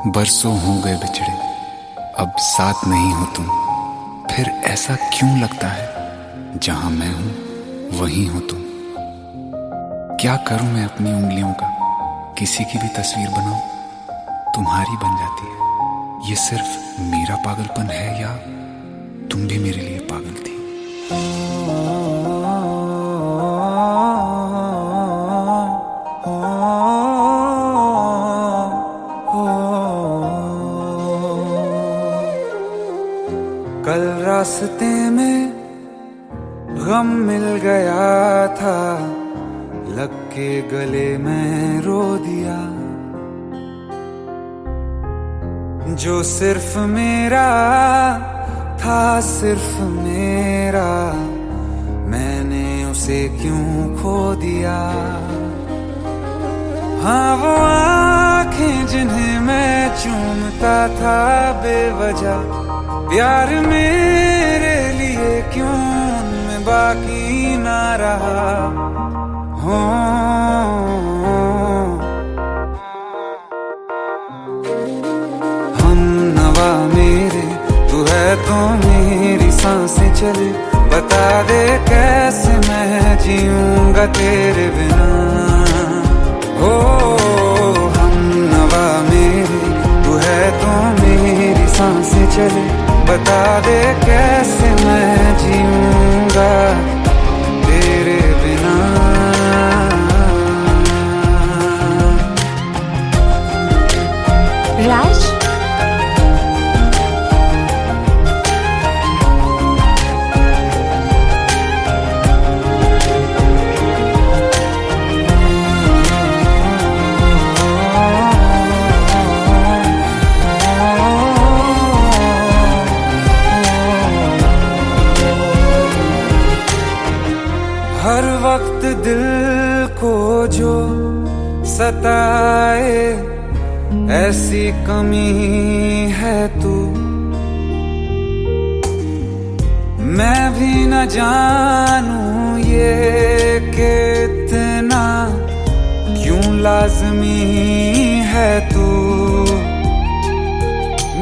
बरसों हो गए बिछड़े, अब साथ नहीं हो तुम। फिर ऐसा क्यों लगता है जहां मैं हूं वहीं हो तुम। क्या करूं मैं अपनी उंगलियों का, किसी की भी तस्वीर बनाऊं तुम्हारी बन जाती है। ये सिर्फ मेरा पागलपन है या तुम भी मेरे लिए पागल थी। कल रास्ते में गम मिल गया था, लग के गले में रो दिया। जो सिर्फ मेरा था, सिर्फ मेरा, मैंने उसे क्यों खो दिया। हाँ वो आँखें जिन्हें मैं चूमता था बेवजह, प्यार मेरे लिए क्यों उनमें बाकी ना रहा। हो हम नवा मेरे, तू है तो मेरी सांसें चले। बता दे कैसे मैं जीऊंगा तेरे बिना। हो हम नवा मेरे, तू है तो मेरी सांसें चले। बता दे कैसे मैं जीऊंगा तेरे बिना। राज, हर वक्त दिल को जो सताए, ऐसी कमी है तू। मैं भी न जानूं ये कि इतना क्यों लाज़मी है तू।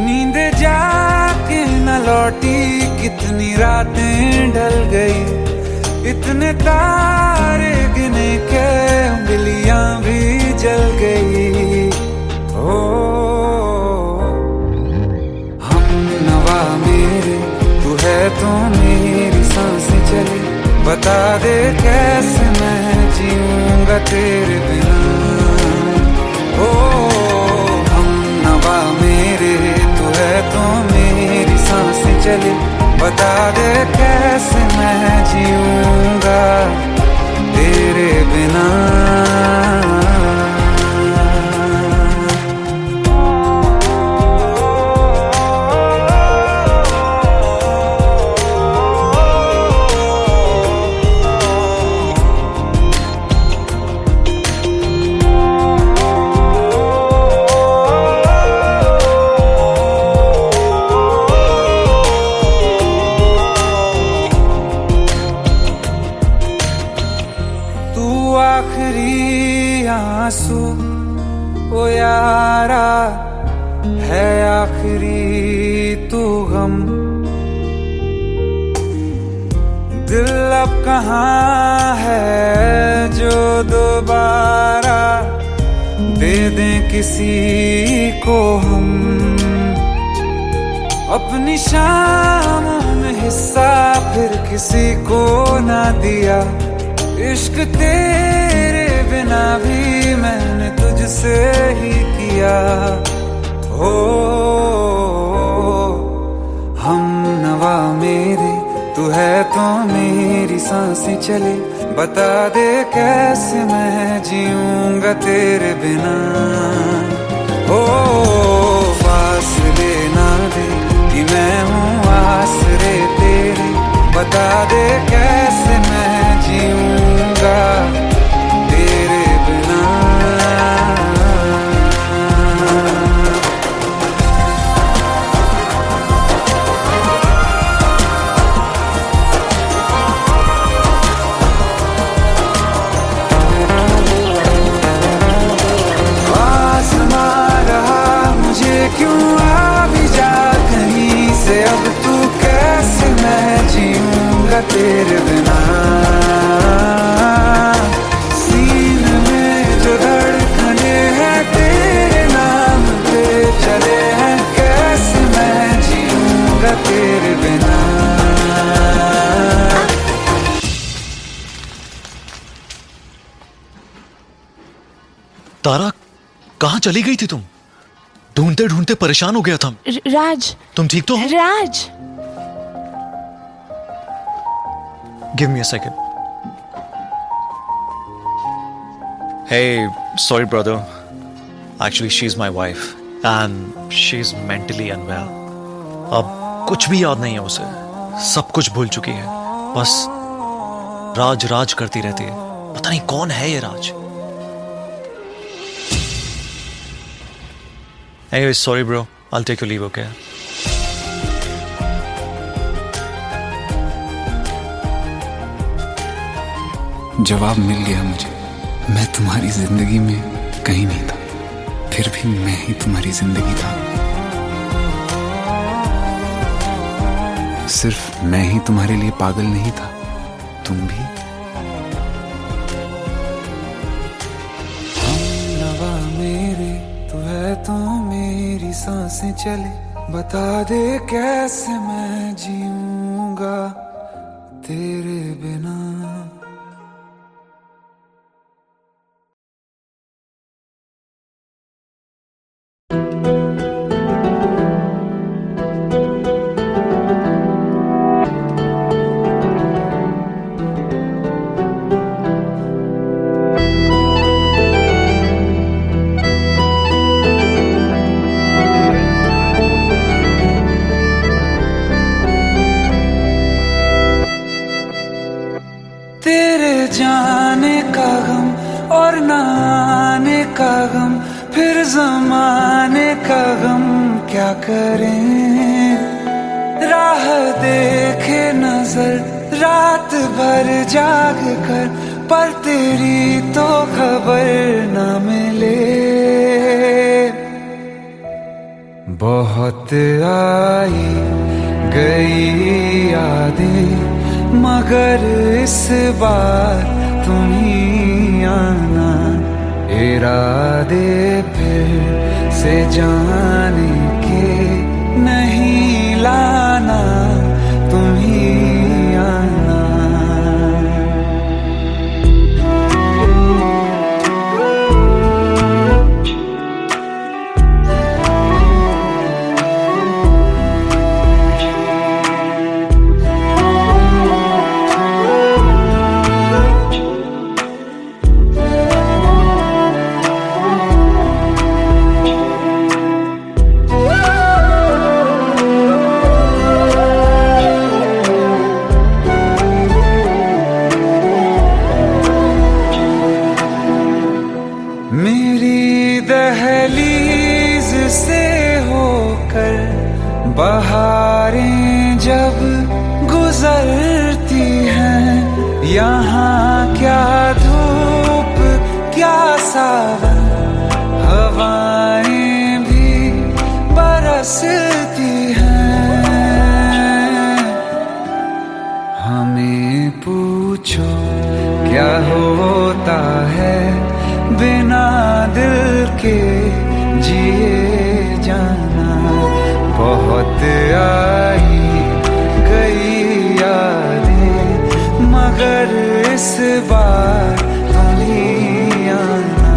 नींद जाके न लौटी, कितनी रातें ढल गई। इतने तारे गिने के उंगलियां भी जल गई। ओ हम नवा मेरे, तू है तो मेरी सांसें चली। बता दे कैसे मैं जीऊंगा तेरे बिना। ओ हम नवा मेरे, तू है तो मेरी सांसें चली। बता दे कैसे मैं जीऊंगा तेरे बिना। आखिरी आंसू ओ यारा है, आखिरी तू गम। दिल अब कहाँ है जो दोबारा दे दें किसी को हम। अपनी शामों में हिस्सा फिर किसी को ना दिया। इश्क तेरे बिना भी मैंने तुझसे ही किया। हो हम नवा मेरे, तू है तो मेरी सांसें चले। बता दे कैसे मैं जीऊंगा तेरे बिना। हो फासले ना दे कि मैं हूँ आसरे तेरे। बता दे कैसे मैं जीऊंगा तेरे बिना। आसमां रहा मुझे तारा, कहाँ चली गई थी तुम? ढूंढते ढूंढते परेशान हो गया था। राज, तुम ठीक तो हो? Raj. Give me a second. Hey, sorry brother. Actually, she's my wife and she's mentally unwell. अब कुछ भी याद नहीं है उसे, सब कुछ भूल चुकी है। बस राज राज करती रहती है। पता नहीं कौन है ये राज। Anyway, sorry bro. I'll take your leave, okay? जवाब मिल गया मुझे। मैं तुम्हारी जिंदगी में कहीं नहीं था, फिर भी मैं ही तुम्हारी जिंदगी था। सिर्फ मैं ही तुम्हारे लिए पागल नहीं था, तुम भी। हमनवा मेरे तू है तो मेरी सांसें चले, बता दे कैसे मैं जीऊंगा तेरे बिना। तेरे जाने का गम और न आने का गम, फिर जमाने का गम क्या करें। राह देखे नजर रात भर जाग कर, पर तेरी तो खबर न मिले। बहुत आई गई यादें, मगर इस बार तुम ही आना। इरादे फिर से जाने के नहीं लाना, तुम ही आना। मेरी दहलीज से होकर बहारें जब गुजरती हैं, यहाँ क्या धूप क्या सावन, हवाएं भी बरसती हैं। हमें पूछो क्या होता है बिना दिल के जिए जाना। बहुत आई गई यादें, मगर इस बार तुम ही आना।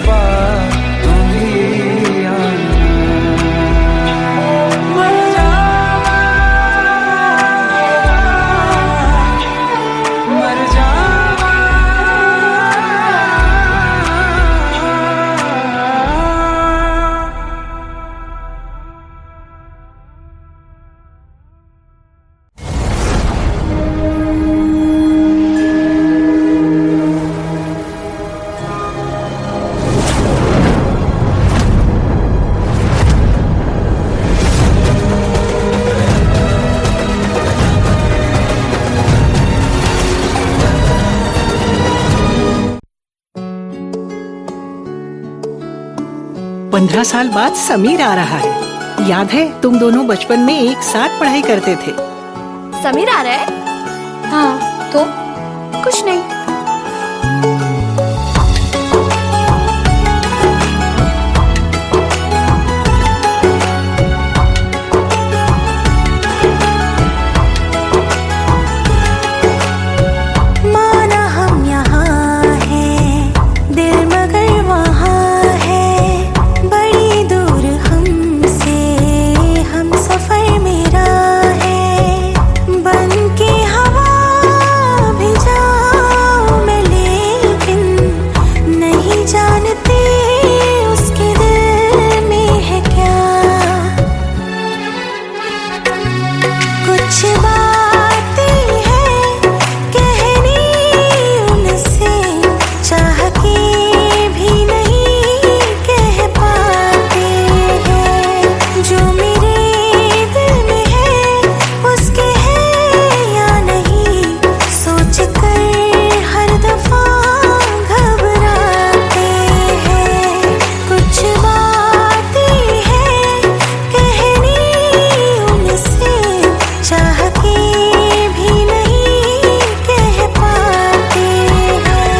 बार तुम ही आना। मर जावा, मर जावा। पंद्रह साल बाद समीर आ रहा है। याद है तुम दोनों बचपन में एक साथ पढ़ाई करते थे। समीर आ रहा है? हाँ तो कुछ नहीं। माना हम यहाँ हैं, दिल मगर वहाँ है, बड़ी दूर हमसे हम सफर मेरा है। बन के हवा भी जाऊं मैं, लेकिन नहीं जानते उसके दिल में है क्या। कुछ बातें हैं कहनी उनसे, चाह के भी नहीं कह पाते हैं। जो मेरे दिल में है उसके है या नहीं, सोच कर हर दफा घबराते हैं। कुछ बातें हैं कहनी उनसे, चाह के भी नहीं कह पाते हैं।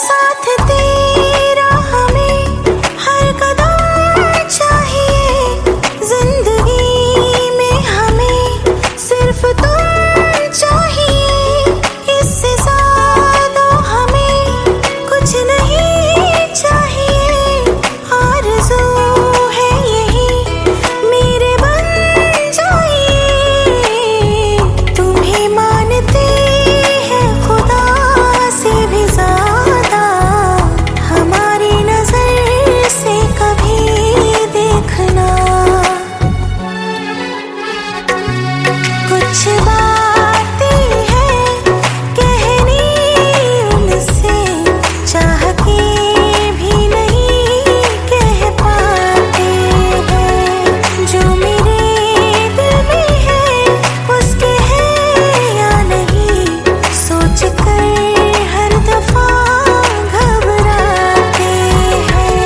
साथ तेरा हमें हर कदम चाहिए, जिंदगी में हमें सिर्फ तुम चाहिए। इससे ज्यादा हमें कुछ नहीं चाहिए। आरज़ू है यही मेरे बन जाइए, तुम्हें मानते हैं खुदा से भी ज्यादा। हमारी नजर से कभी देखना। कुछ बातें हैं कहनी उनसे, चाह के भी नहीं कह पाते हैं। जो मेरे दिल में है उसके है या नहीं, सोच कर हर दफा घबराते हैं।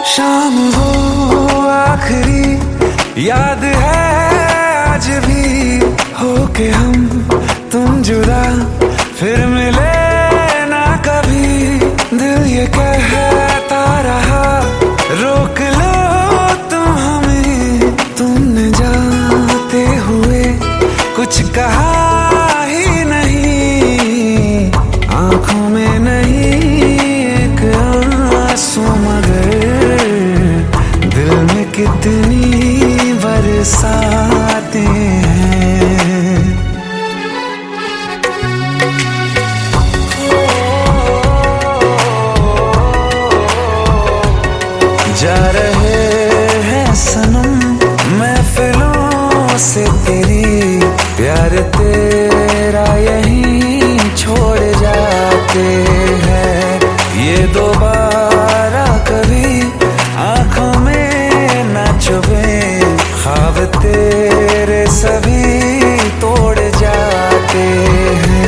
शाम वो आखिरी याद है आज भी, होके हम तुम जुदा फिर मिले ना कभी। दिल ये कहता रहा रोक लो तुम हमें, तुमने जाते हुए कुछ कहा ही नहीं। आंखों में नहीं एक आंसू, मगर दिल में कितनी बरसाते हैं। जा रहे हैं सनम महफिलों से तेरी, प्यार तेरा यहीं छोड़ जाते हैं। ये दोबारा कभी आंखों में न चुभे, ख्वाब तेरे सभी तोड़ जाते हैं।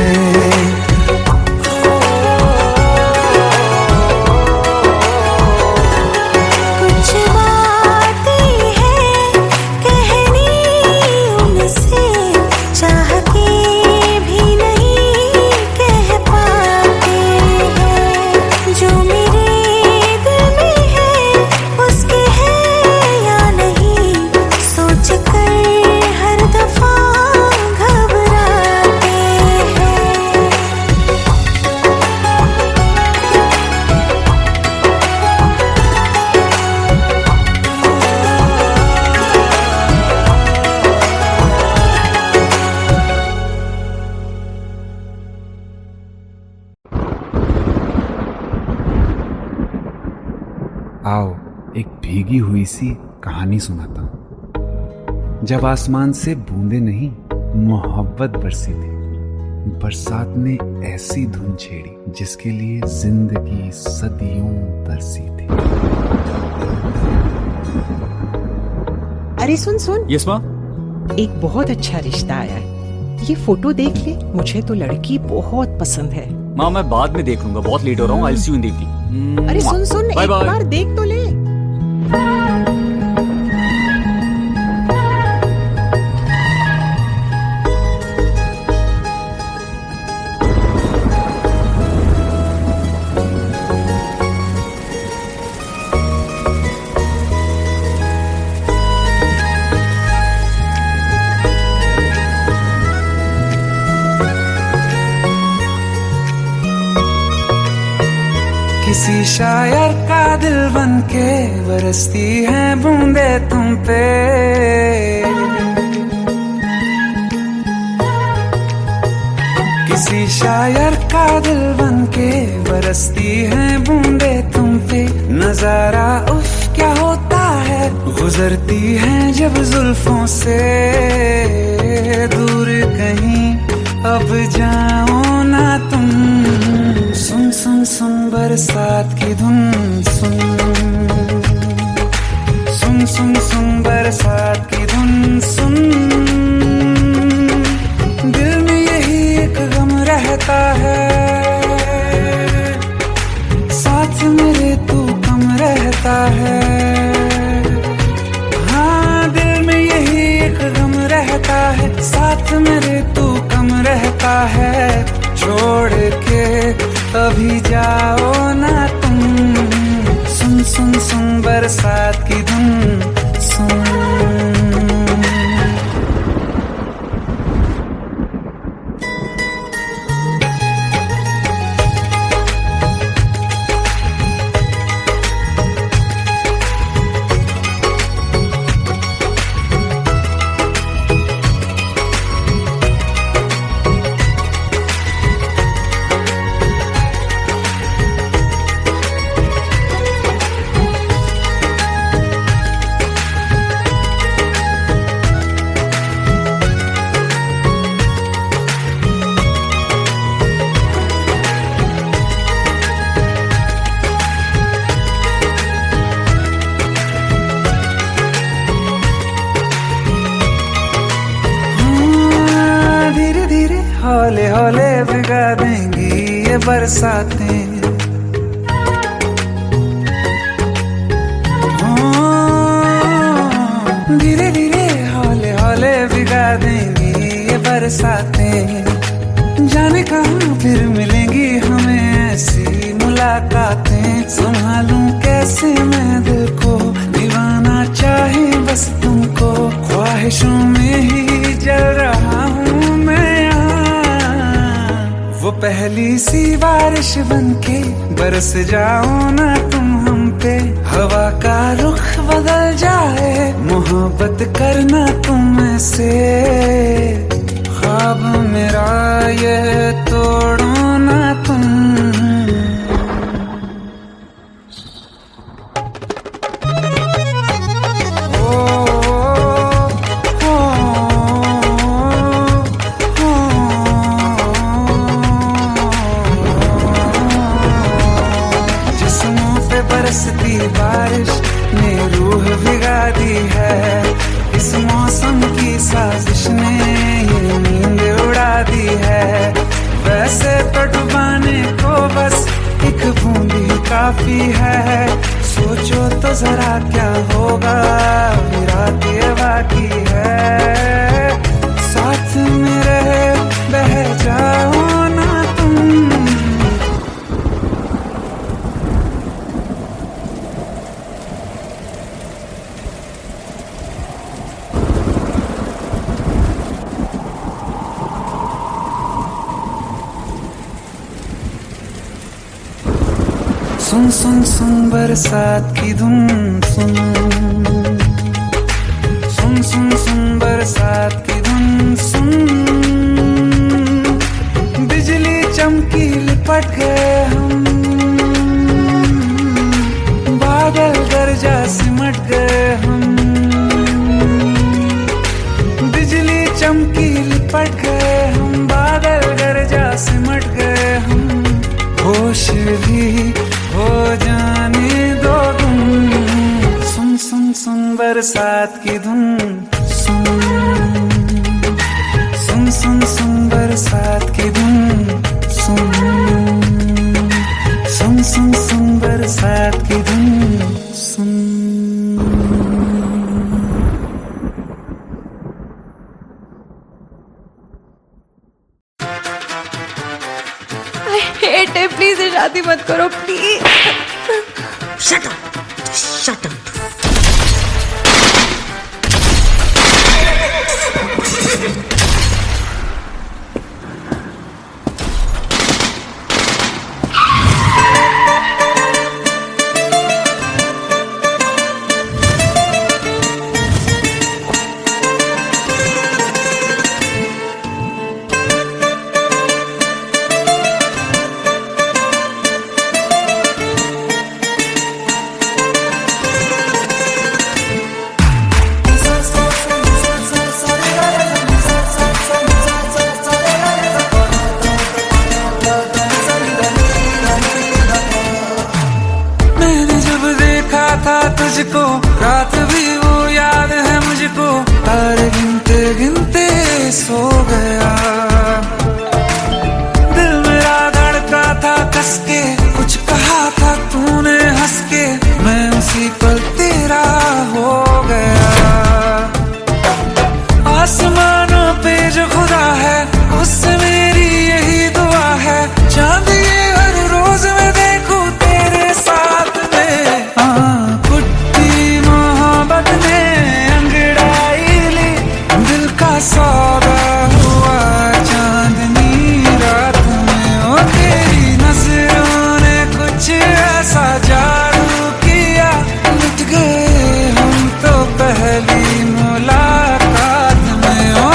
आओ एक भीगी हुई सी कहानी सुनाता हूं। जब आसमान से बूंदे नहीं मोहब्बत बरसी थी, बरसात ने ऐसी धुन छेड़ी जिसके लिए जिंदगी सदियों तरसी थी। अरे सुन सुन, यस माँ। एक बहुत अच्छा रिश्ता आया है, ये फोटो देख ले। मुझे तो लड़की बहुत पसंद है। माँ मैं बाद में देख लूंगा, बहुत लेट हो रहा हूँ। आई सी यू इन द इवनिंग। अरे सुन सुन, एक बार देख तो ले। किसी शायर का दिल बन के बरसती हैं बूंदे तुम पे। किसी शायर का दिल बन के बरसती हैं बूंदे तुम पे। नजारा उफ क्या होता है, गुजरती हैं जब जुल्फों से। दूर कहीं अब जाओ ना तुम, सुन सुन सुन बरसात की धुन सुन। सुन सुन सुन बरसात की धुन सुन। दिल में यही एक गम रहता है, साथ मेरे तू कम रहता है। हाँ दिल में यही एक गम रहता है, साथ मेरे तू कम रहता है। छोड़ के अभी जाओ ना तुम, सुन सुन सुन बरसात की धुन सुन। हौले हौले भिगा देंगी ये बरसातें। धीरे धीरे हौले हौले भिगा देंगी ये बरसातें। जाने कहाँ फिर मिलेंगी हमें ऐसी मुलाकातें। संभालूं कैसे मैं दिल को, दीवाना चाहे बस तुमको। ख्वाहिशों में ही जल रहा हूँ मैं। वो पहली सी बारिश बनके बरस जाओ ना तुम हम पे। हवा का रुख बदल जाए, मोहब्बत करना तुम से। ख्वाब मेरा ये तोड़ो ना तुम। बरसती बारिश ने रूह भिगा दी है। इस मौसम की साजिश ने ये नींद उड़ा दी है। वैसे तो डुबाने को बस एक बूंद ही काफी है। सोचो तो जरा क्या होगा, रात ये बाकी है। साथ मेरे बह जाओ ना तुम। सुन सुन सुन बरसात की धुन सुन। सुन सुन सुन बरसात की धुन सुन। बिजली चमकी लिपट गए हम, बादल बरसात की धुन सुन सुन सुन सुन बरसात की धुन सुन सुन सुन सुन बरसात की धुन सुन। हेट है, प्लीज शादी मत करो please. Shut up, shut up. तुझको रात भी वो याद है मुझको, तारे गिनते गिनते सो गया। दिल मेरा धड़का था कस के, कुछ कहा था तूने हंस के, मैं उसी पल तेरा हो गया। आसमानों पे जो खुदा है उससे मेरी यही दुआ है, चांद ये हर रोज मैं देखूं तेरे साथ में। सौदा हुआ चांदनी रात में, ओ तेरी नजरों ने कुछ ऐसा जादू किया, लुट गए हम तो पहली मुलाकात में। ओ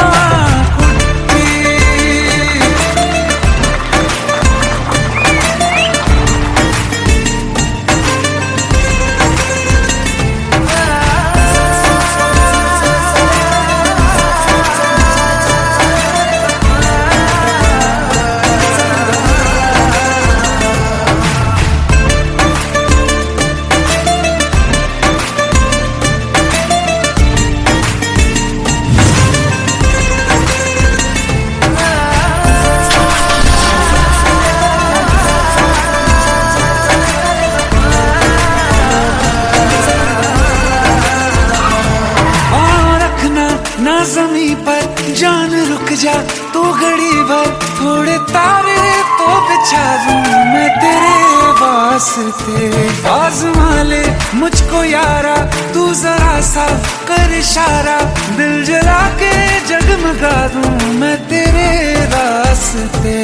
ना ज़मीं पर जान रुक जा तू घड़ी भर, थोड़े तारे तो बिछा दूं मैं तेरे वास्ते। आज़मा ले मुझको यारा तू जरा सा कर इशारा, दिल जला के जगमगा दूं मैं तेरे रास्ते।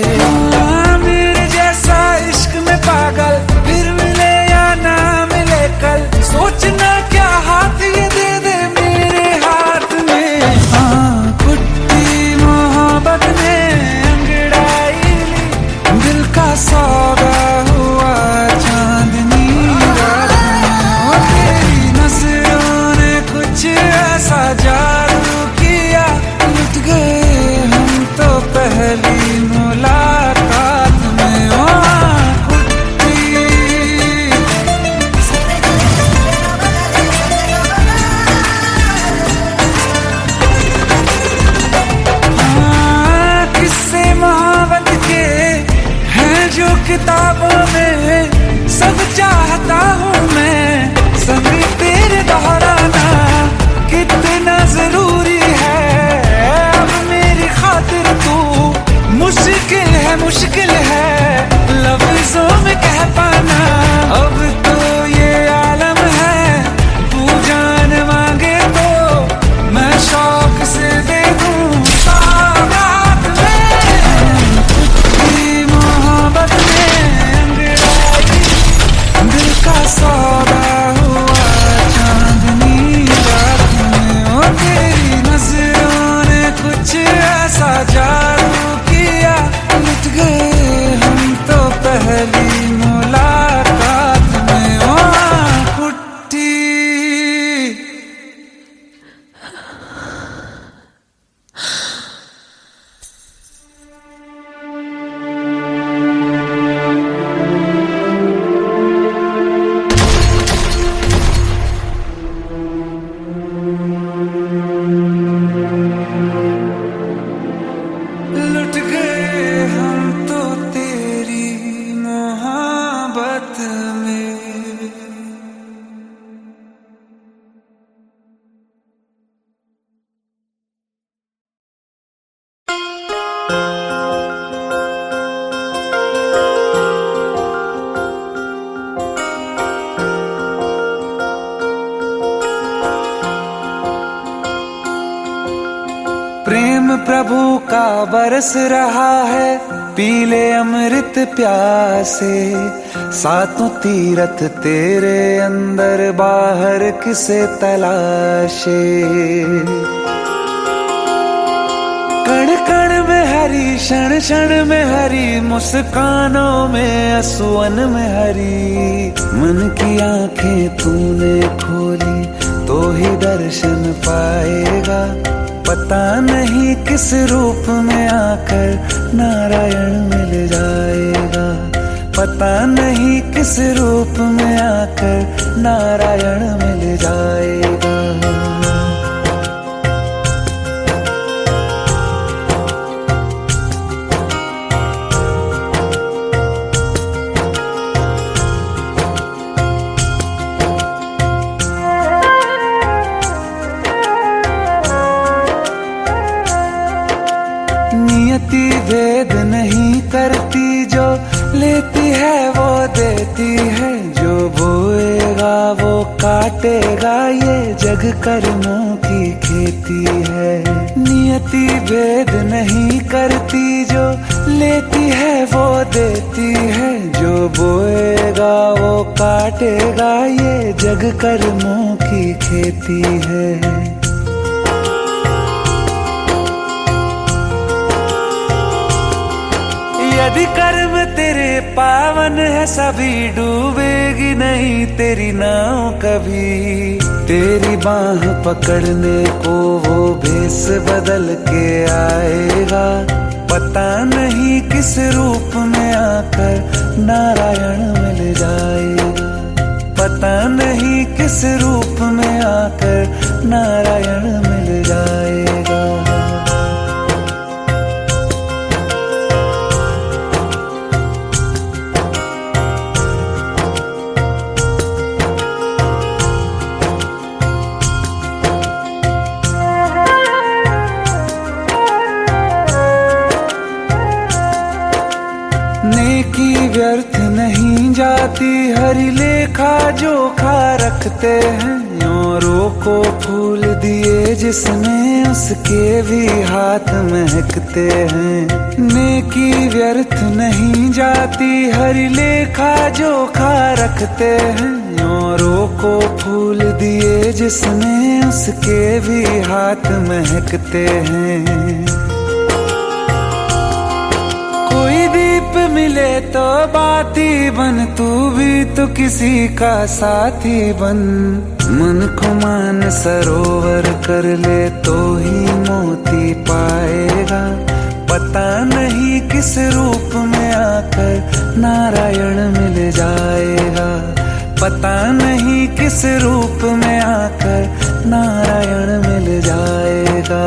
मेरे जैसा इश्क में पागल फिर मिले या ना मिले कल, सोचना क्या हाथ ये दे दे मेरे हाथ में। कुट्टी मोहब्बत ने अंगड़ाई ली, दिल का सौदा हुआ चांदनी रात में, ओ तेरी नजरों ने कुछ ऐसा जादू किया, लुट गए हम तो पहली मुलाकात में। ओ कुट्टी प्रेम प्रभु का बरस रहा है, पीले अमृत प्यासे। सातों तीरथ तेरे अंदर बाहर किसे तलाशे। कण कण में हरी, क्षण क्षण में हरी, मुस्कानों में असुवन में हरी। मन की आंखें तूने खोली तो ही दर्शन पाएगा। पता नहीं किस रूप में आकर नारायण मिल जाएगा। पता नहीं किस रूप में आकर नारायण मिल जाएगा। नियति भेद नहीं करती, जो लेती है वो देती है। जो बोएगा वो काटेगा, ये जग कर्मों की खेती है। नियति भेद नहीं करती, जो लेती है वो देती है। जो बोएगा वो काटेगा, ये जग कर्मों की खेती है। यदि कर्म तेरे पावन है, सभी डूबेगी नहीं तेरी नाव कभी। तेरी बाह पकड़ने को वो भेष बदल के आएगा। पता नहीं किस रूप में आकर नारायण मिल जाएगा। पता नहीं किस रूप में आकर नारायण मिल जाएगा। नेकी व्यर्थ नहीं जाती, हरि लेखा जोखा रखते हैं। औरों को फूल दिए जिसने, उसके भी हाथ महकते हैं। नेकी व्यर्थ नहीं जाती, हरि लेखा जोखा रखते हैं। औरों को फूल दिए जिसने, उसके भी हाथ महकते हैं। कोई दीप मिले तो बाती बन, तू भी तो किसी का साथी बन। मन को मान सरोवर कर ले तो ही मोती पाएगा। पता नहीं किस रूप में आकर नारायण मिल जाएगा। पता नहीं किस रूप में आकर नारायण मिल जाएगा।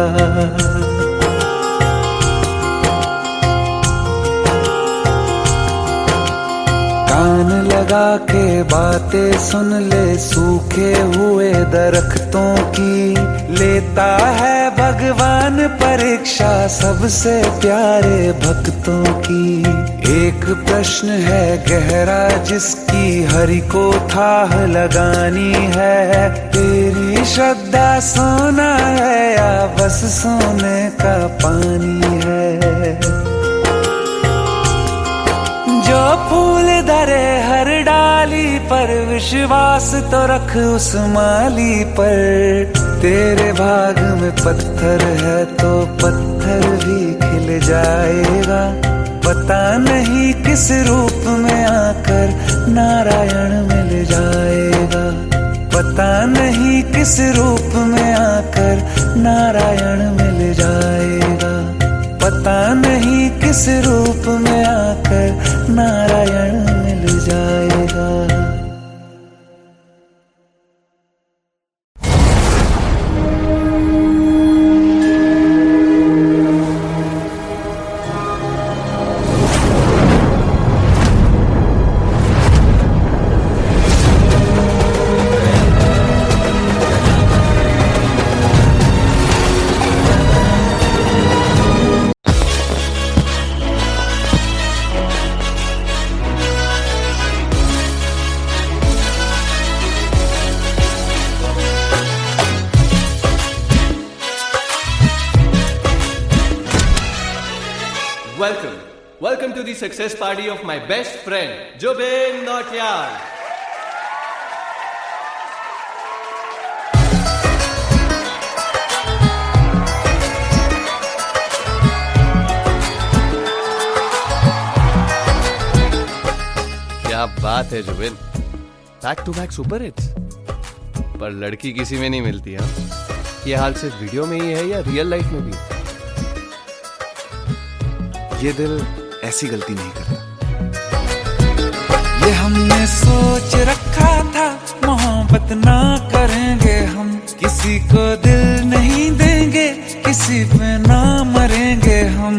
कान लगा के बातें सुन ले सूखे हुए दरख्तों की। लेता है भगवान परीक्षा सबसे प्यारे भक्तों की। एक प्रश्न है गहरा जिसकी हरि को थाह लगानी है। तेरी श्रद्धा सोना है या बस सोने का पानी है। जो फूल धरे हर डाली पर, विश्वास तो रख उस माली पर। तेरे भाग में पत्थर है तो पत्थर भी खिल जाएगा। पता नहीं किस रूप में आकर नारायण मिल जाएगा। पता नहीं किस रूप में आकर नारायण मिल जाएगा। पता नहीं किस रूप में आकर नारायण मिल जाएगा। to the success party of my best friend, Jobin Nautiyal. क्या बात है Jubin, back to back super hits. पर लड़की किसी में नहीं मिलती है। ये हाल सिर्फ वीडियो में ही है या रियल लाइफ में भी? ये दिल ऐसी गलती नहीं करता। ये हमने सोच रखा था, मोहब्बत ना करेंगे हम, किसी को दिल नहीं देंगे, किसी पे ना मरेंगे हम।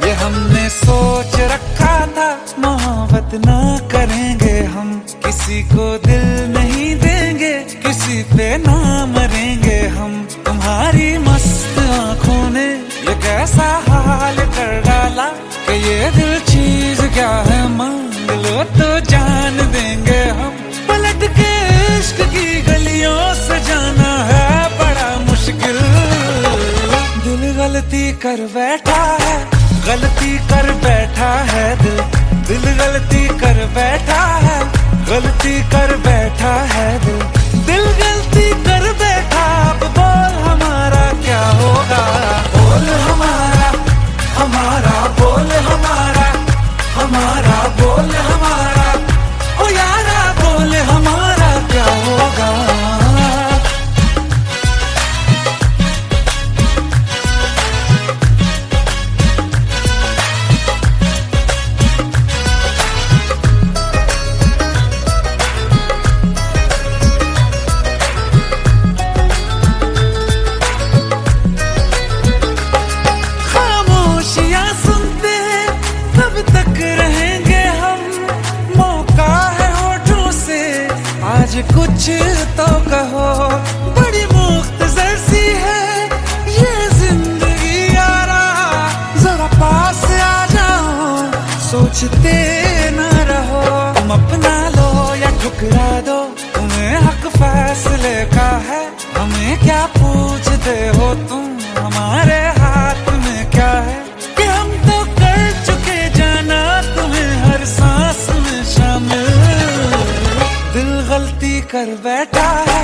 ये हमने सोच रखा था, मोहब्बत ना करेंगे हम, किसी को दिल नहीं देंगे, किसी पे ना मरेंगे हम। तुम्हारी मस्त आंखों ने ये कैसा हाल कर डाला कि ये दिल चीज क्या है, मांग लो तो जान देंगे हम। पलट के इश्क की गलियों से जाना है बड़ा मुश्किल। दिल गलती कर बैठा है, गलती कर बैठा है दिल, दिल गलती कर बैठा है, गलती कर बैठा है दिल, दिल गलती कर बैठा। अब बोल हमारा क्या होगा, बोल हमारा, हमारा बोल हमारा, हमारा बोल हमारा, ओ यारा बोल हमारा क्या होगा। कुछ तो कहो, बड़ी मुख्तसर सी है ये जिंदगी यारा, जरा पास आ जाओ, सोचते न रहो। तुम अपना लो या ठुकरा दो, तुम्हें हक फैसले का है, हमें क्या पूछते हो तुम, हमारे हाथ में क्या है कि हम तो कर चुके जाना तुम्हें हर सांस में शामिल। दिल गलती कर बैठा है,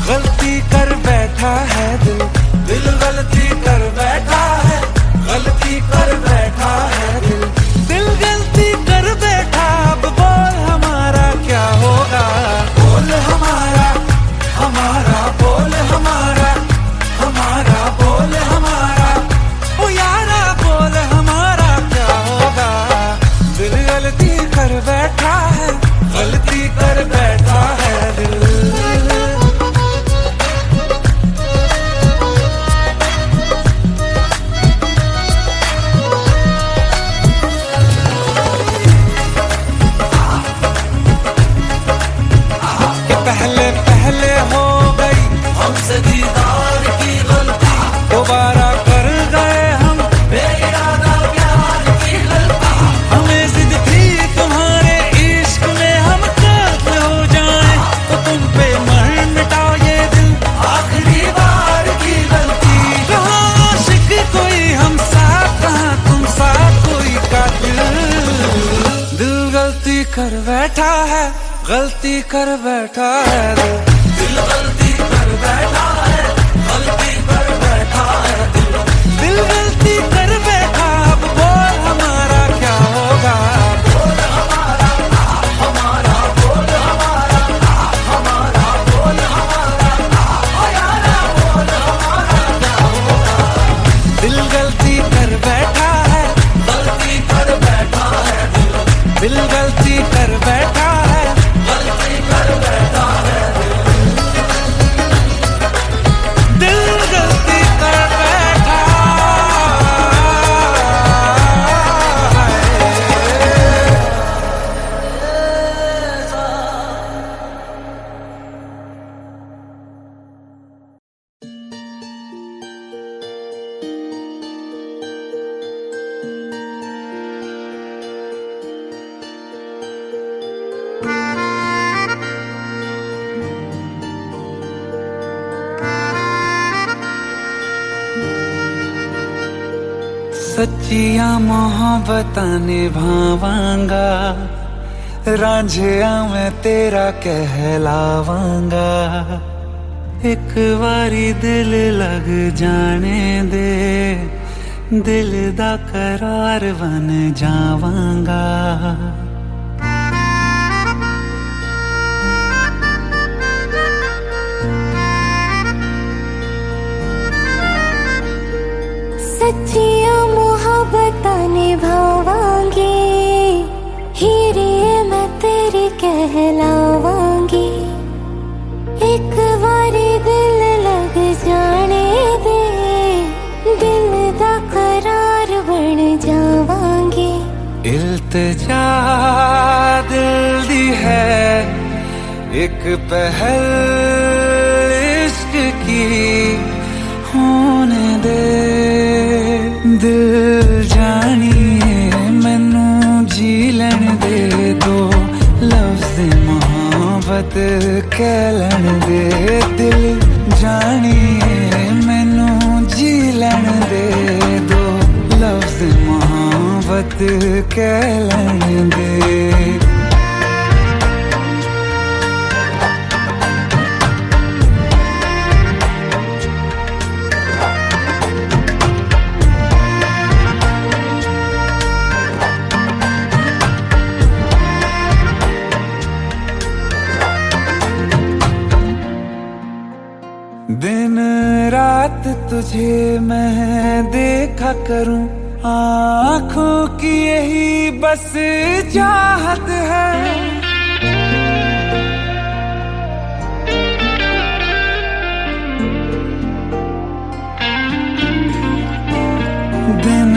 गलती कर बैठा है दिल, दिल गलती कर बैठा है, गलती कर बैठा है दिल, दिल गलती कर बैठा। अब बोल हमारा क्या होगा, बोल हमारा, हमारा बोल हमारा, हमारा बोल हमारा, ओ यारा बोल हमारा क्या होगा। दिल गलती कर बैठा है, गलती कर बैठा है दिल। कि पहले पहले हो गई हमसे दीदार की गलती, दोबारा कर गए हम बेइरादा प्यार की गलती। हमें जिद थी तुम्हारे इश्क में हम काबिल हो जाएं, तो तुम पे मर मिटाओ ये दिल, आखिरी बार की गलती। कहाँ आशिक कोई हम साथ, कहाँ तुम साथ कोई कातिल। दिल गलती कर बैठा है, गलती कर बैठा है दिल, दिल गलती कर बैठा है, गलती कर बैठा है दिल, दिल गलती कर बैठा। अब बोल हमारा क्या होगा, बोल हमारा, हमारा बोल हमारा, हमारा बोल हमारा, ओ यारा बोल हमारा क्या होगा। दिल गलती कर बैठा है, गलती कर बैठा है दिल, दिल गलती कर बैठा है, गलती कर बैठा है दिल, दिल गलती कर बैठा है। सच्चिया मोहब्बतां निभावांगा, रांझिया मैं तेरा कहलावांगा। एक बारी दिल लग जाने दे, दिल दा करार बन जावांगा। सच्चिया मोहब्बतां निभावांगी, हीरे मैं तेरी कहलावांगी। एक बारी दिल लग जाने दे, दिल दा करार बन जावांगी। इल्तिजा दिल दी है एक पहल इश्क की, होने दे दिल जानिए मैनू जी लैन दे। दो लफ्ज़ मोहब्बत कह लैन दे, दिल जानिए मैनू जी लैन दे। दो लफ्ज़ मोहब्बत कह लैन दे। दिन रात तुझे मैं देखा करूं, आँखों की यही बस चाहत है। दिन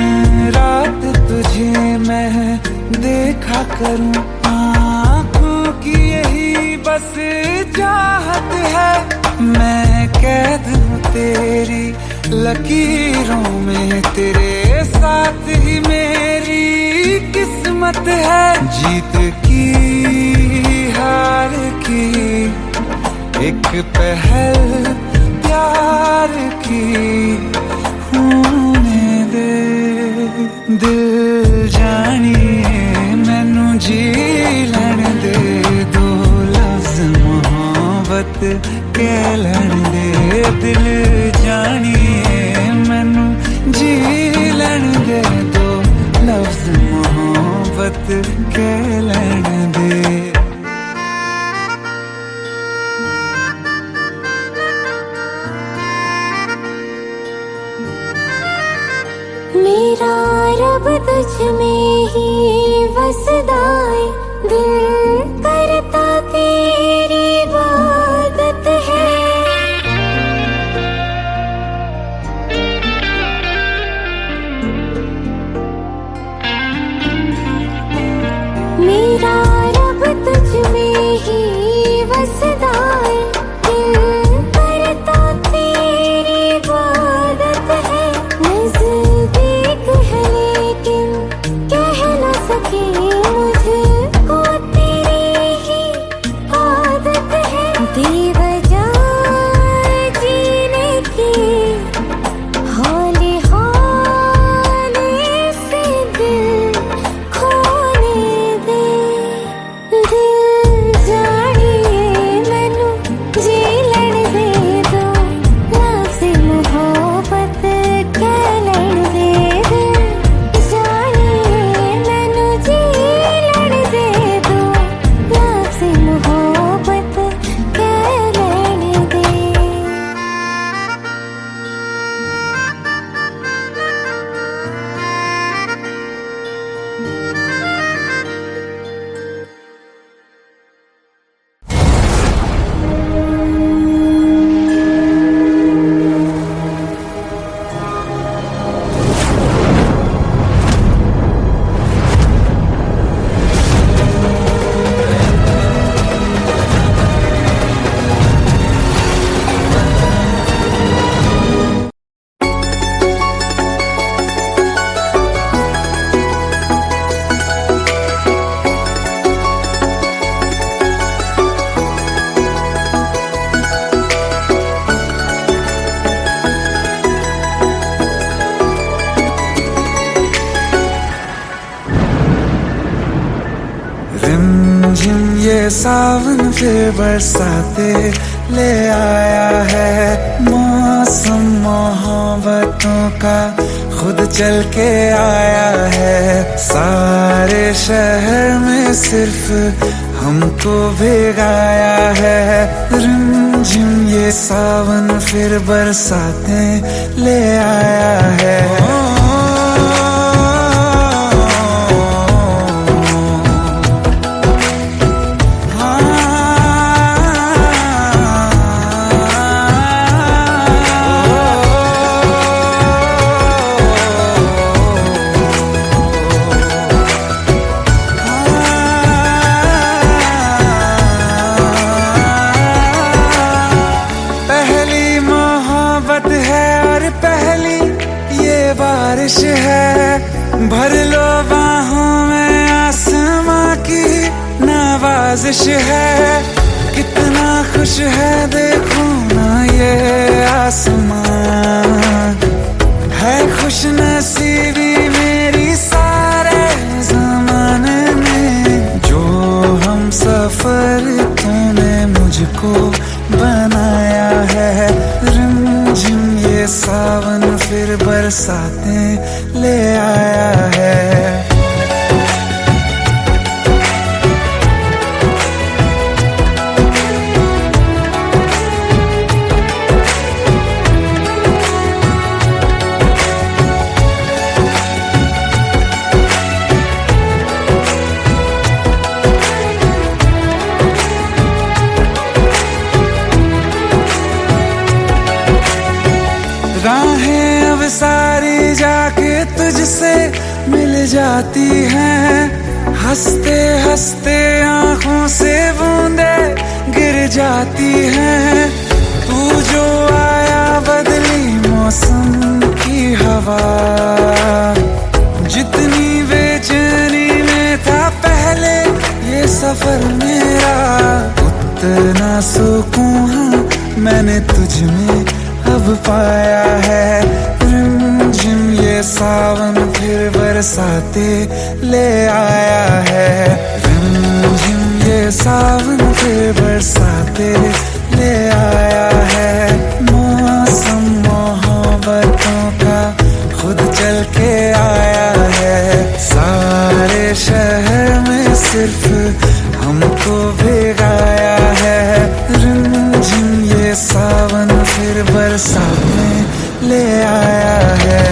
रात तुझे मैं देखा करूं, आँखों की यही बस चाहत है। मैं कैद हूँ तेरी लकीरों में, तेरे साथ ही मेरी किस्मत है। जीत की हार की एक पहल प्यार की, होने दे दिल जानिए मैनू जी लैन दे। दो लफ्ज़ मोहब्बत कह लैन दे, दिल जानिए मैनू जी लैन दे। दो लफ्ज़ मोहब्बत कह लैन दे। मेरा रब तुझ में ही वसदा है, दिल करता तेरी इबादत है। मेरा रब रिमझिम ये सावन फिर बरसाते ले आया है, मौसम मोहब्बतों का खुद चल के आया है। सारे शहर में सिर्फ हमको भिगाया है, रिमझिम ये सावन फिर बरसाते ले आया है। बारिश है, भर लो बाहों में आसमां की नवाजिश है। कितना खुश है देखो ना ये आसमां, है खुश नसीबी मेरी सारे ज़माने में। जो हम सफर तूने मुझको बनाया है, रिमझिम ये सावन फिर बरसाते ले आया है। राहें अब सारी जाके तुझसे मिल जाती हैं, हंसते हंसते आंखों से बूंदे गिर जाती हैं। तू जो आया बदली मौसम की हवा, जितनी बेचैनी में था पहले ये सफर मेरा, उतना सुकून मैंने तुझ में अब पाया है। रिमझिम ये सावन फिर बरसाते ले आया है, रिमझिम ये सावन फिर बरसाते ले आया है। मौसम मोहब्बतों का खुद चल के आया है, सारे शहर में सिर्फ हमको भिगाया है। रिमझिम ये सावन फिर बरसाते ले आया है।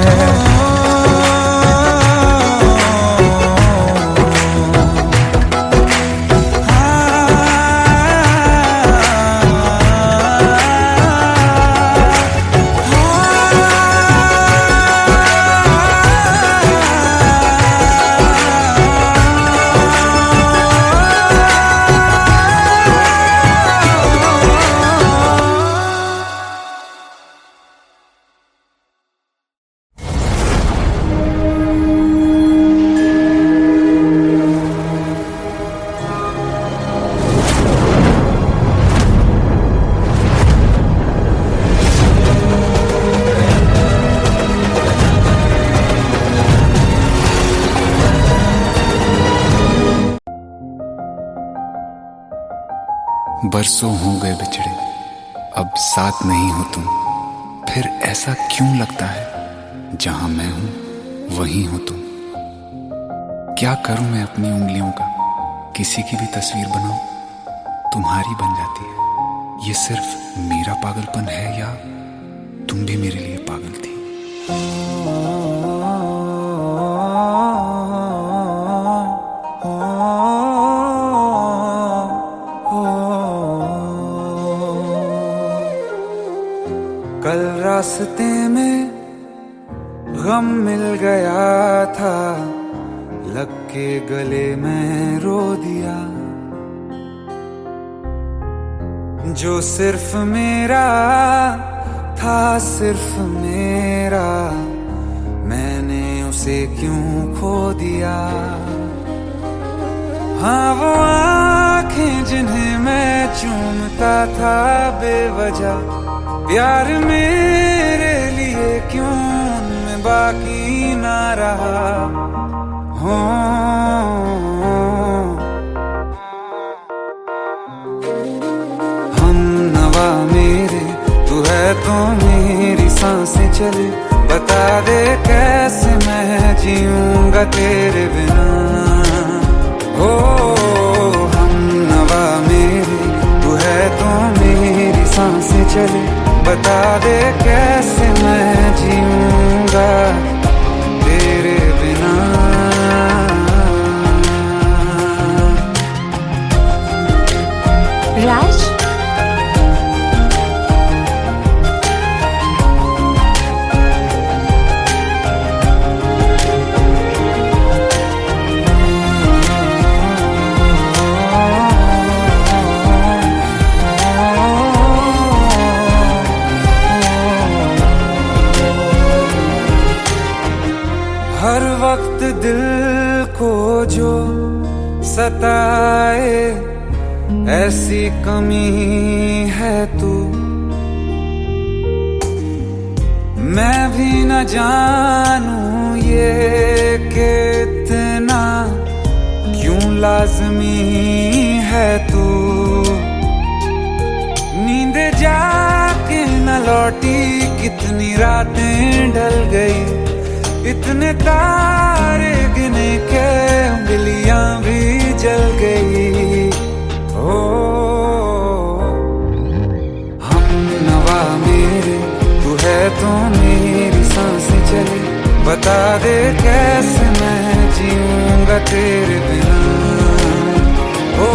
बरसों हो गए बिछड़े, अब साथ नहीं हो तुम। फिर ऐसा क्यों लगता है जहां मैं हूं वहीं हो तुम। क्या करूं मैं अपनी उंगलियों का, किसी की भी तस्वीर बनाऊं तुम्हारी बन जाती है। ये सिर्फ मेरा पागलपन है या तुम भी मेरे लिए पागल थी। कल रास्ते में गम मिल गया था, लग के गले में रो दिया। जो सिर्फ मेरा था, सिर्फ मेरा, मैंने उसे क्यों खो दिया। हाँ वो आँखें जिन्हें मैं चूमता था बेवजह, प्यार मेरे लिए क्यों उनमें बाकी ना रहा। हो जो सताए ऐसी कमी है तू। मैं भी न जानूं ये कि इतना क्यों लाज़मी है तू। नींद जाके न लौटी कितनी रातें ढल गई, इतने तारे गिने के उंगलियां भी जल गई। ओ हम नवा मेरे तू है तो मेरी सांसें चले, बता दे कैसे मैं जीऊंगा तेरे बिना। ओ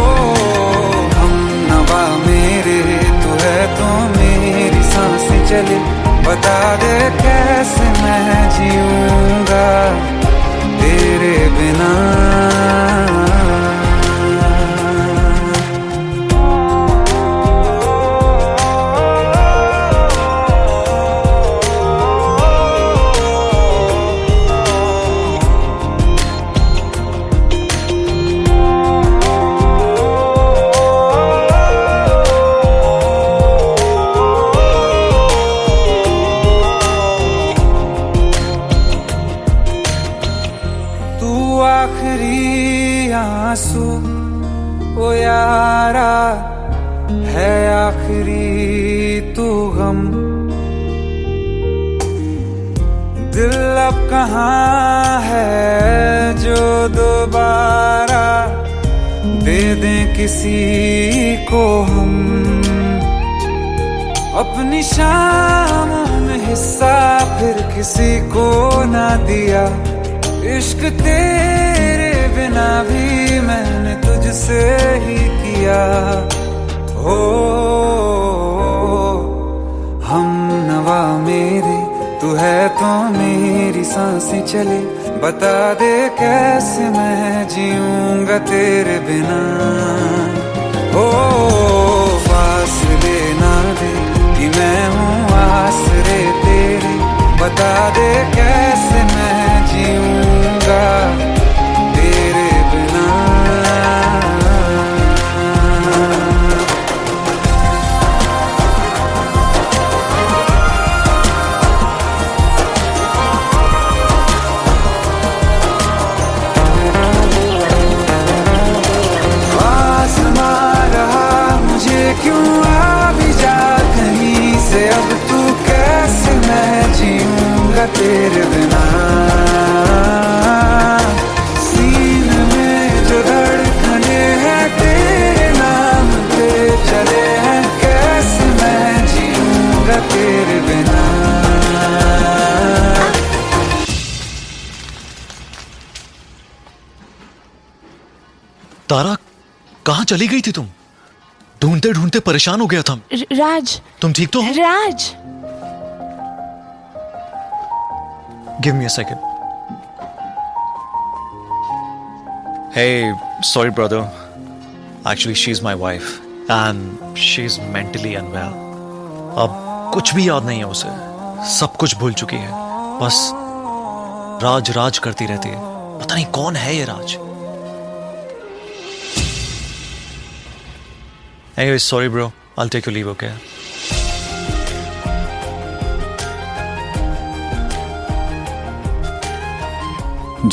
हम नवा मेरे तू है तो मेरी सांसें चले, बता दे कैसे मैं जीऊंगा तेरे बिना। आखिरी आंसू ओ यारा है, आखिरी तू गम। दिल अब कहाँ है जो दोबारा दे दें किसी को हम। अपनी शामों में हिस्सा फिर किसी को ना दिया, इश्क तेरे बिना भी मैंने तुझसे ही किया। हो हम नवा मेरे तू है तो मेरी सांसें चले, बता दे कैसे मैं जीऊंगा तेरे बिना। हो फासले ना दे कि मैं हूँ आसरे तेरे, बता दे कैसे मैं जीऊंगा तेरे बिना। आसमां रहा मुझे क्यों आ भी जा कहीं से, अब तू कैसे मैं जीऊंगा तेरे बिना। सीने में जो धड़कने हैं तेरे नाम पे चले हैं, कैसे मैं जीऊंगा तेरे बिना। तारा, कहाँ चली गई थी तुम? ढूंढते ढूंढते परेशान हो गया था। राज, तुम ठीक तो हो? राज। Give me a second. Hey, sorry brother. Actually, she's my wife and she's mentally unwell. अब कुछ भी याद नहीं है उसे, सब कुछ भूल चुकी है। बस राज राज करती रहती है। पता नहीं कौन है ये राज। Anyway, sorry bro. I'll take your leave, okay?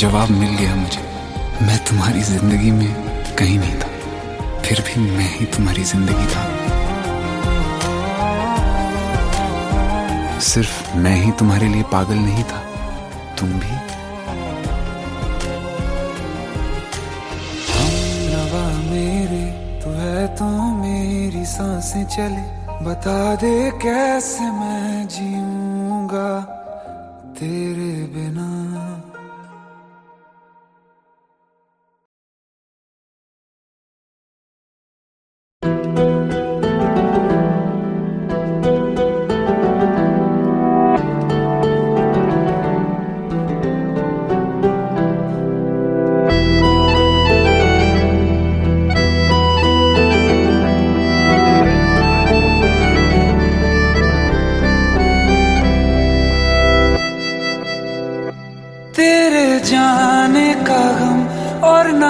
जवाब मिल गया मुझे। मैं तुम्हारी जिंदगी में कहीं नहीं था, फिर भी मैं ही तुम्हारी जिंदगी था। सिर्फ मैं ही तुम्हारे लिए पागल नहीं था, तुम भी। हम नवा मेरे तू है तो मेरी सांसें चले, बता दे कैसे मैं जीऊंगा तेरे बिना।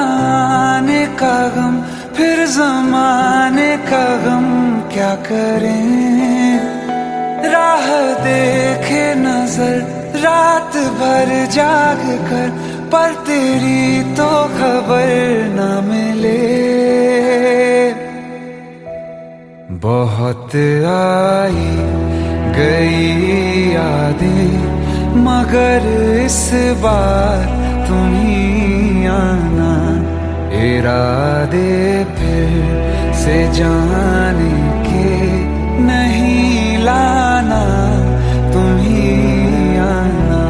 आने का गम, फिर जमाने का गम क्या करें। राह देखे नजर रात भर जाग कर, पर तेरी तो खबर न मिले। बहुत आई गई यादें, मगर इस बार तुम ही आना। इरादे फिर से जाने के नहीं लाना, तुम ही आना।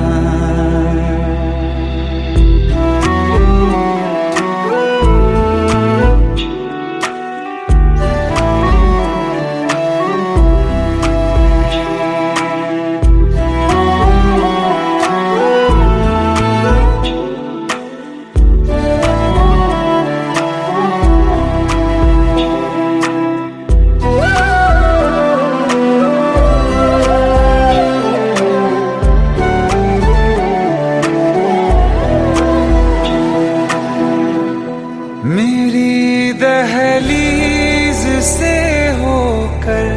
मेरी दहलीज से होकर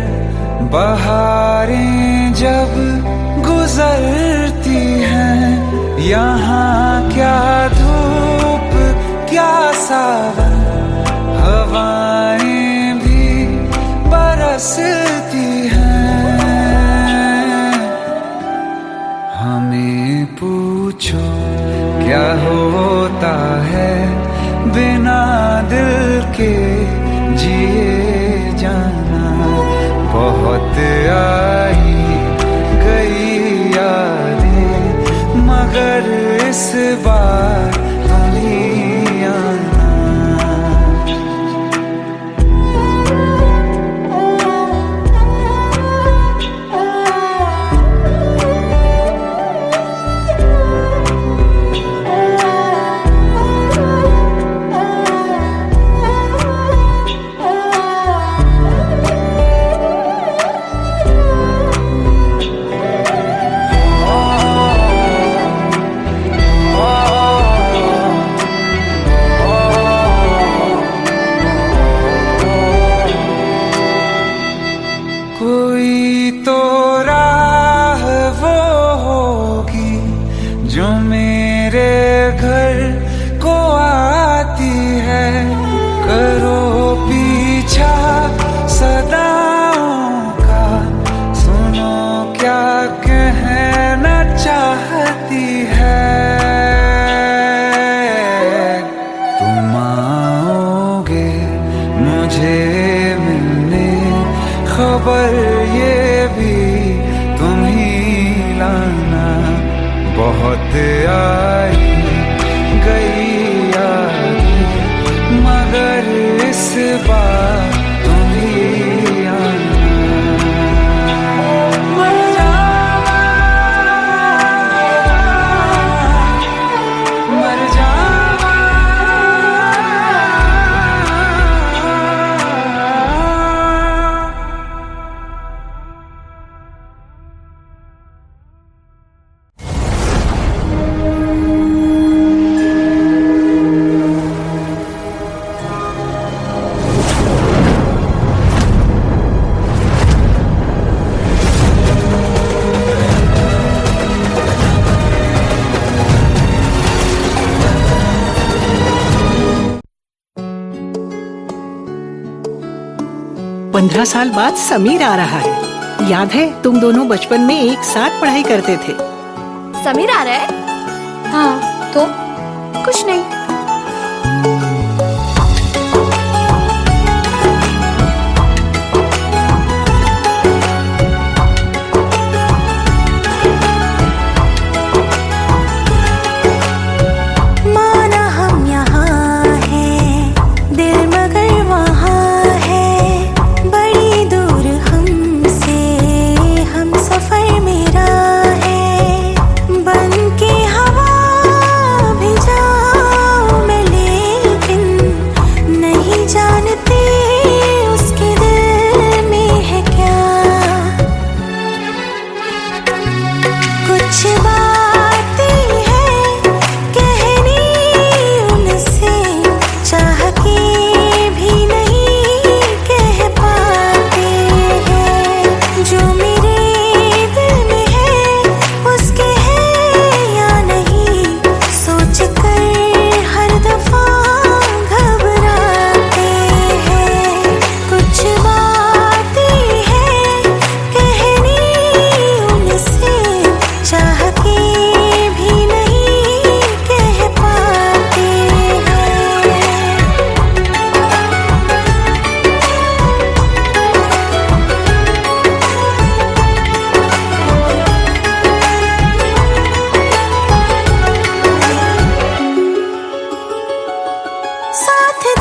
बहारें जब गुजरती हैं, यहाँ क्या धूप क्या सावन, हवाएं भी बरसती हैं। हमें पूछो क्या होता है बिना दिल के जिए जाना। बहुत आई गई यादें, मगर इस बार तुम ही आना। कोई तो राह वो होगी जो मेरे घर को आती है। करो पीछा सदाओं का, सुनो क्या कहना चाहती है। तुम आओगे मुझे मिलने, खबर ये भी तुम ही लाना। बहुत आई गई यादें, मगर इस बार तुम ही आना। मर जावा, मर जावा। पंद्रह साल बाद समीर आ रहा है। याद है तुम दोनों बचपन में एक साथ पढ़ाई करते थे। समीर आ रहा है? हाँ, तो कुछ नहीं। माना हम यहाँ हैं, दिल मगर वहाँ है, बड़ी दूर हमसे हम सफर मेरा है। बन के हवा भी जा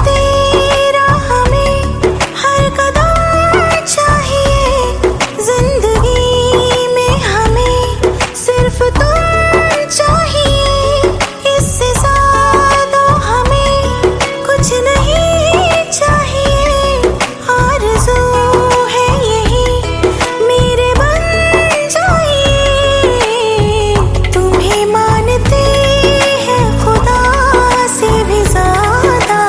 तेरा हमें हर कदम चाहिए, जिंदगी में हमें सिर्फ तुम चाहिए, इससे ज्यादा हमें कुछ नहीं चाहिए। आरज़ू है यही मेरे बन जाइए, तुम्हें मानते हैं खुदा से भी ज्यादा,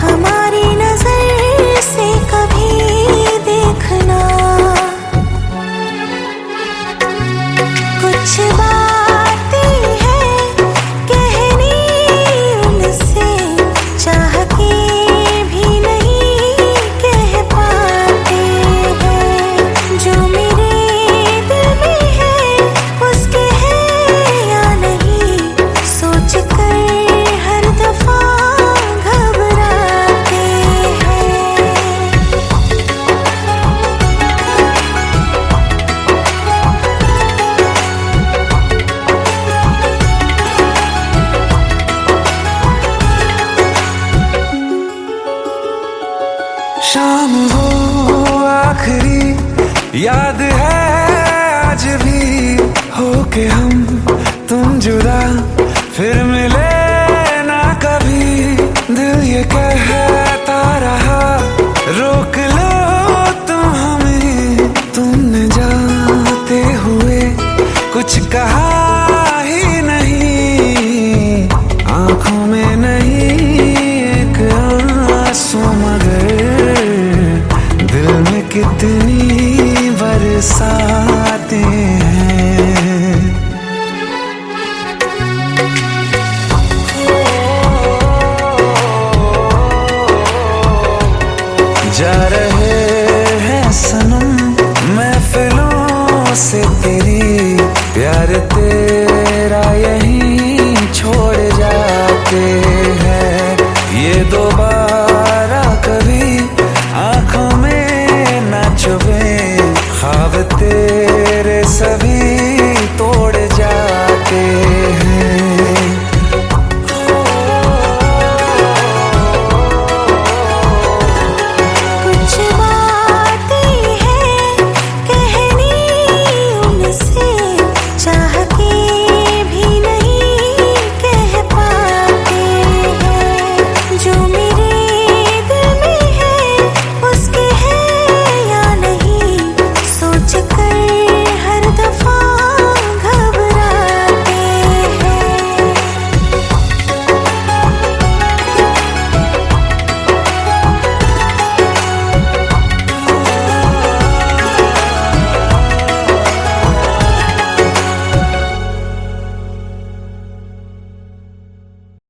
हमारी नजर से कभी देखना। कुछ बातें हैं कहनी उनसे, चाह के भी नहीं कह पाते हैं, जो मेरे दिल में है उसके है या नहीं, सोच कर हर दफा घबराते हैं। शाम वो आखिरी याद है आज भी, हो के हम तुम जुदा फिर